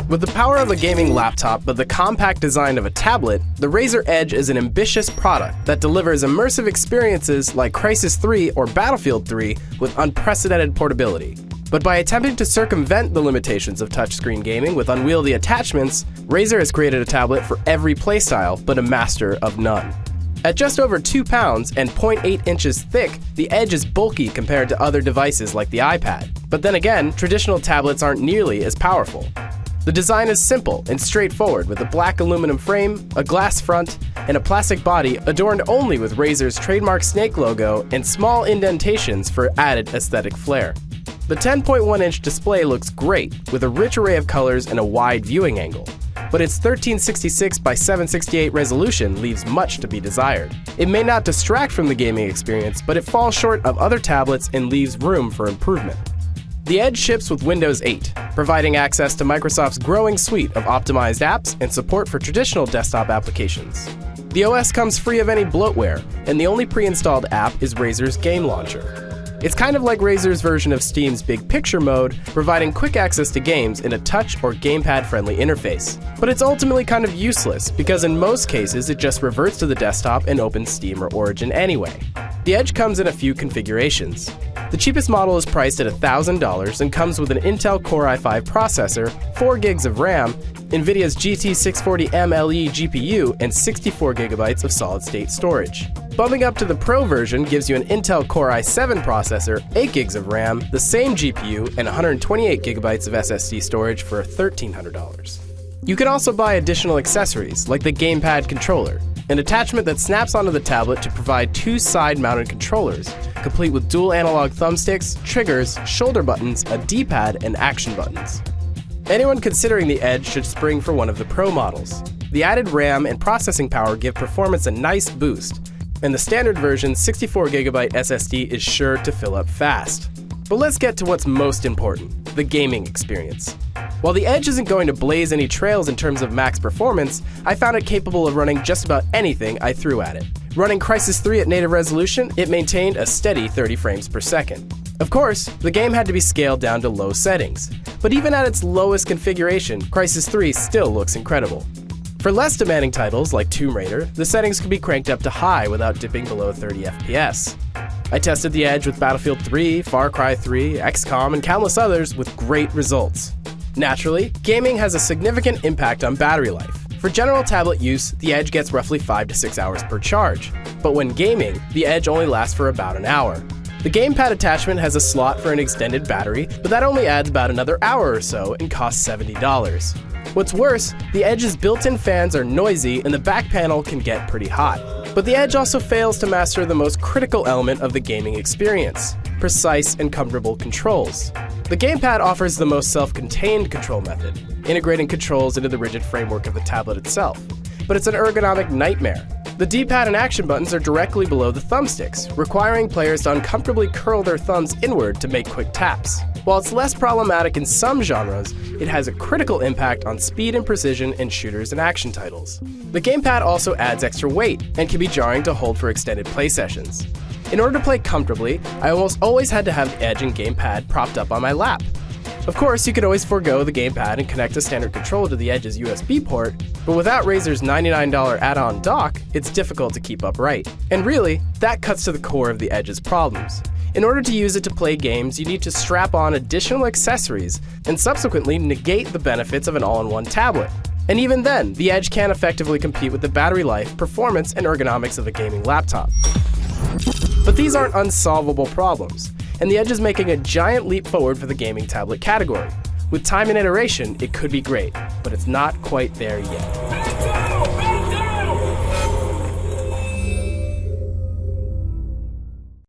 With the power of a gaming laptop but the compact design of a tablet, the Razer Edge is an ambitious product that delivers immersive experiences like Crysis 3 or Battlefield 3 with unprecedented portability. But by attempting to circumvent the limitations of touchscreen gaming with unwieldy attachments, Razer has created a tablet for every playstyle but a master of none. At just over 2 pounds and 0.8 inches thick, the Edge is bulky compared to other devices like the iPad. But then again, traditional tablets aren't nearly as powerful. The design is simple and straightforward with a black aluminum frame, a glass front, and a plastic body adorned only with Razer's trademark snake logo and small indentations for added aesthetic flair. The 10.1-inch display looks great, with a rich array of colors and a wide viewing angle, but its 1366 by 768 resolution leaves much to be desired. It may not distract from the gaming experience, but it falls short of other tablets and leaves room for improvement. The Edge ships with Windows 8, providing access to Microsoft's growing suite of optimized apps and support for traditional desktop applications. The OS comes free of any bloatware, and the only pre-installed app is Razer's Game Launcher. It's kind of like Razer's version of Steam's Big Picture mode, providing quick access to games in a touch or gamepad-friendly interface. But it's ultimately kind of useless, because in most cases it just reverts to the desktop and opens Steam or Origin anyway. The Edge comes in a few configurations. The cheapest model is priced at $1,000 and comes with an Intel Core i5 processor, 4 gigs of RAM, NVIDIA's GT640M LE GPU, and 64 gigabytes of solid-state storage. Bumping up to the Pro version gives you an Intel Core i7 processor, 8 gigs of RAM, the same GPU, and 128 gigabytes of SSD storage for $1,300. You can also buy additional accessories, like the gamepad controller, an attachment that snaps onto the tablet to provide 2 side-mounted controllers, complete with dual analog thumbsticks, triggers, shoulder buttons, a D-pad, and action buttons. Anyone considering the Edge should spring for one of the Pro models. The added RAM and processing power give performance a nice boost, and the standard version's 64GB SSD is sure to fill up fast. But let's get to what's most important, the gaming experience. While the Edge isn't going to blaze any trails in terms of max performance, I found it capable of running just about anything I threw at it. Running Crysis 3 at native resolution, it maintained a steady 30 frames per second. Of course, the game had to be scaled down to low settings, but even at its lowest configuration, Crysis 3 still looks incredible. For less demanding titles like Tomb Raider, the settings could be cranked up to high without dipping below 30 FPS. I tested the Edge with Battlefield 3, Far Cry 3, XCOM, and countless others with great results. Naturally, gaming has a significant impact on battery life. For general tablet use, the Edge gets roughly 5 to 6 hours per charge, but when gaming, the Edge only lasts for about an hour. The gamepad attachment has a slot for an extended battery, but that only adds about another hour or so and costs $70. What's worse, the Edge's built-in fans are noisy and the back panel can get pretty hot. But the Edge also fails to master the most critical element of the gaming experience: precise and comfortable controls. The gamepad offers the most self-contained control method, integrating controls into the rigid framework of the tablet itself. But it's an ergonomic nightmare. The D-pad and action buttons are directly below the thumbsticks, requiring players to uncomfortably curl their thumbs inward to make quick taps. While it's less problematic in some genres, it has a critical impact on speed and precision in shooters and action titles. The gamepad also adds extra weight and can be jarring to hold for extended play sessions. In order to play comfortably, I almost always had to have the Edge and gamepad propped up on my lap. Of course, you could always forego the gamepad and connect a standard controller to the Edge's USB port, but without Razer's $99 add-on dock, it's difficult to keep upright. And really, that cuts to the core of the Edge's problems. In order to use it to play games, you need to strap on additional accessories and subsequently negate the benefits of an all-in-one tablet. And even then, the Edge can't effectively compete with the battery life, performance, and ergonomics of a gaming laptop. But these aren't unsolvable problems, and the Edge is making a giant leap forward for the gaming tablet category. With time and iteration, it could be great, but it's not quite there yet.